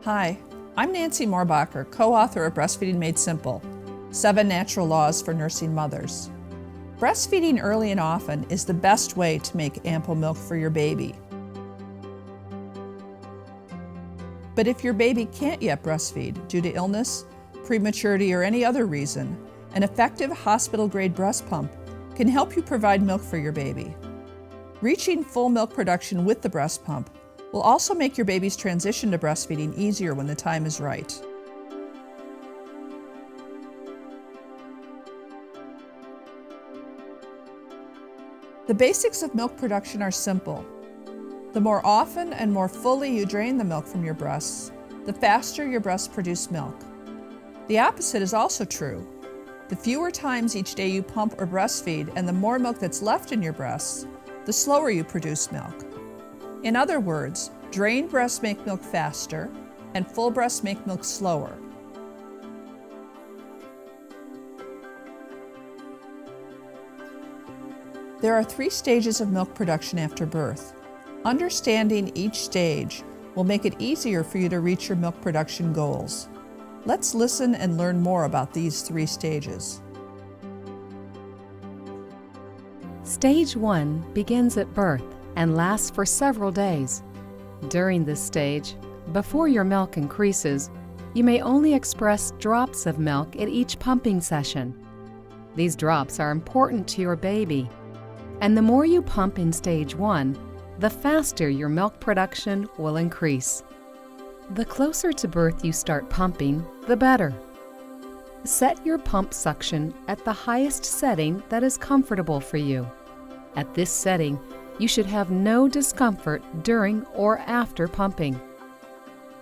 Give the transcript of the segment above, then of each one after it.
Hi, I'm Nancy Moorbacher, co-author of Breastfeeding Made Simple, 7 Natural Laws for Nursing Mothers. Breastfeeding early and often is the best way to make ample milk for your baby. But if your baby can't yet breastfeed due to illness, prematurity, or any other reason, an effective hospital-grade breast pump can help you provide milk for your baby. Reaching full milk production with the breast pump will also make your baby's transition to breastfeeding easier when the time is right. The basics of milk production are simple. The more often and more fully you drain the milk from your breasts, the faster your breasts produce milk. The opposite is also true. The fewer times each day you pump or breastfeed and the more milk that's left in your breasts, the slower you produce milk. In other words, drained breasts make milk faster and full breasts make milk slower. There are 3 stages of milk production after birth. Understanding each stage will make it easier for you to reach your milk production goals. Let's listen and learn more about these 3 stages. Stage 1 begins at birth and lasts for several days. During this stage, before your milk increases, you may only express drops of milk at each pumping session. These drops are important to your baby, and the more you pump in stage 1, the faster your milk production will increase. The closer to birth you start pumping, the better. Set your pump suction at the highest setting that is comfortable for you. At this setting, you should have no discomfort during or after pumping.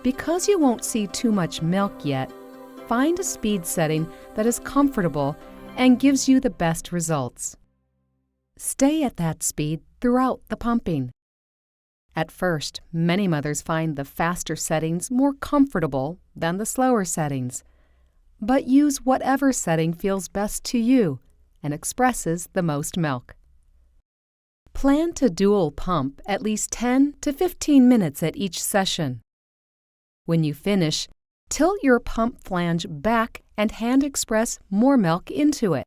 Because you won't see too much milk yet, find a speed setting that is comfortable and gives you the best results. Stay at that speed throughout the pumping. At first, many mothers find the faster settings more comfortable than the slower settings. But use whatever setting feels best to you and expresses the most milk. Plan to dual pump at least 10 to 15 minutes at each session. When you finish, tilt your pump flange back and hand express more milk into it.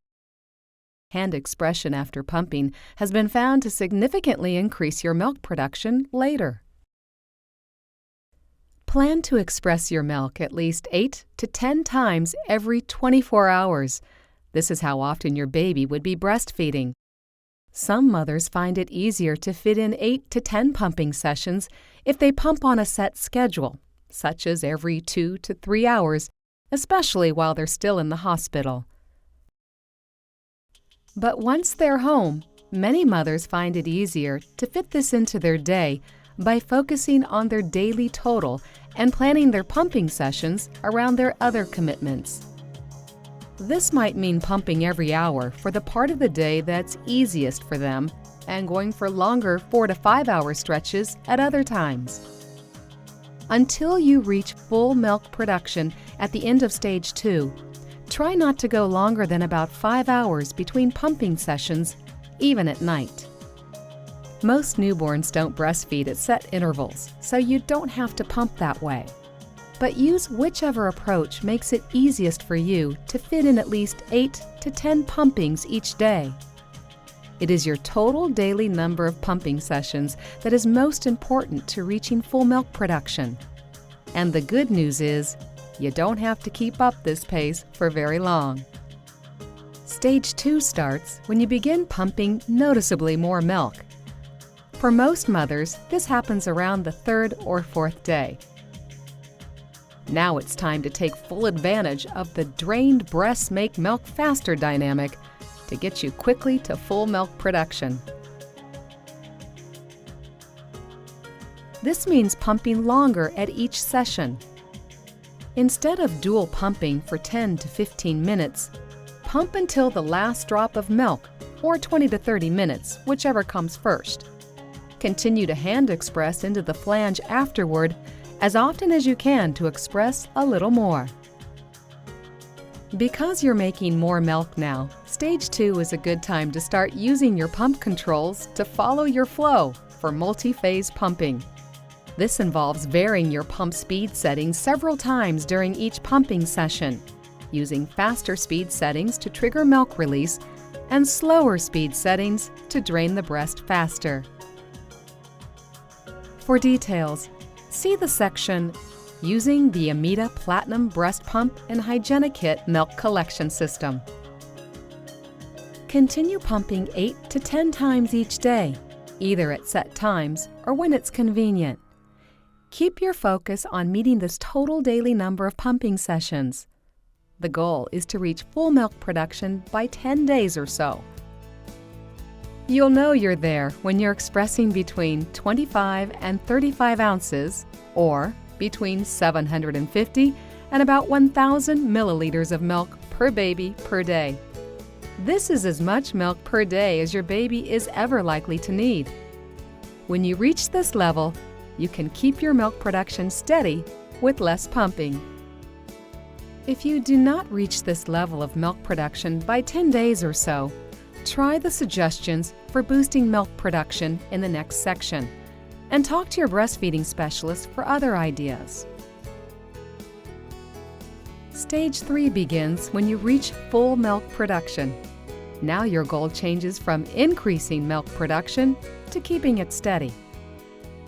Hand expression after pumping has been found to significantly increase your milk production later. Plan to express your milk at least 8 to 10 times every 24 hours. This is how often your baby would be breastfeeding. Some mothers find it easier to fit in 8 to 10 pumping sessions if they pump on a set schedule, such as every 2 to 3 hours, especially while they're still in the hospital. But once they're home, many mothers find it easier to fit this into their day by focusing on their daily total and planning their pumping sessions around their other commitments. This might mean pumping every hour for the part of the day that's easiest for them and going for longer 4 to 5 hour stretches at other times. Until you reach full milk production at the end of stage 2, try not to go longer than about 5 hours between pumping sessions, even at night. Most newborns don't breastfeed at set intervals, so you don't have to pump that way. But use whichever approach makes it easiest for you to fit in at least 8 to 10 pumpings each day. It is your total daily number of pumping sessions that is most important to reaching full milk production. And the good news is, you don't have to keep up this pace for very long. Stage 2 starts when you begin pumping noticeably more milk. For most mothers, this happens around the 3rd or 4th day. Now it's time to take full advantage of the drained breasts make milk faster dynamic to get you quickly to full milk production. This means pumping longer at each session. Instead of dual pumping for 10 to 15 minutes, pump until the last drop of milk, or 20 to 30 minutes, whichever comes first. Continue to hand express into the flange afterward as often as you can to express a little more. Because you're making more milk now, stage 2 is a good time to start using your pump controls to follow your flow for multi-phase pumping. This involves varying your pump speed settings several times during each pumping session, using faster speed settings to trigger milk release and slower speed settings to drain the breast faster. For details, see the section Using the Amita Platinum Breast Pump and Hygienic Milk Collection System. Continue pumping 8 to 10 times each day, either at set times or when it's convenient. Keep your focus on meeting this total daily number of pumping sessions. The goal is to reach full milk production by 10 days or so. You'll know you're there when you're expressing between 25 and 35 ounces or between 750 and about 1,000 milliliters of milk per baby per day. This is as much milk per day as your baby is ever likely to need. When you reach this level, you can keep your milk production steady with less pumping. If you do not reach this level of milk production by 10 days or so, try the suggestions for boosting milk production in the next section, and talk to your breastfeeding specialist for other ideas. Stage 3 begins when you reach full milk production. Now your goal changes from increasing milk production to keeping it steady.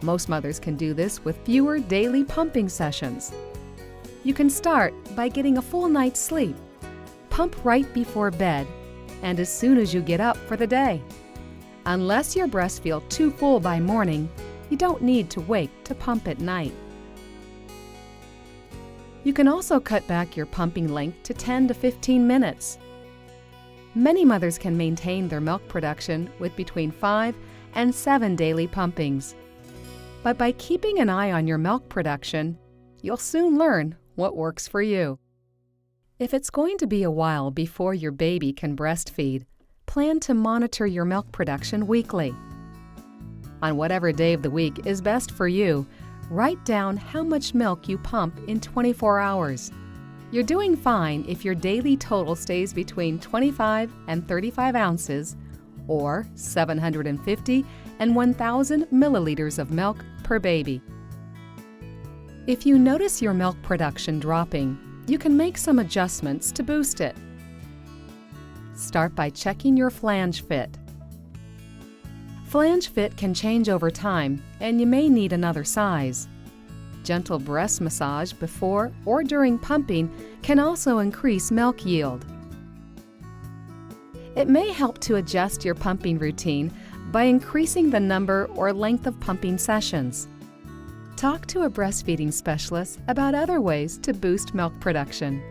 Most mothers can do this with fewer daily pumping sessions. You can start by getting a full night's sleep. Pump right before bed and as soon as you get up for the day. Unless your breasts feel too full by morning, you don't need to wait to pump at night. You can also cut back your pumping length to 10 to 15 minutes. Many mothers can maintain their milk production with between 5 and 7 daily pumpings. But by keeping an eye on your milk production, you'll soon learn what works for you. If it's going to be a while before your baby can breastfeed, plan to monitor your milk production weekly. On whatever day of the week is best for you, write down how much milk you pump in 24 hours. You're doing fine if your daily total stays between 25 and 35 ounces or 750 and 1,000 milliliters of milk per baby. If you notice your milk production dropping, you can make some adjustments to boost it. Start by checking your flange fit. Flange fit can change over time, and you may need another size. Gentle breast massage before or during pumping can also increase milk yield. It may help to adjust your pumping routine by increasing the number or length of pumping sessions. Talk to a breastfeeding specialist about other ways to boost milk production.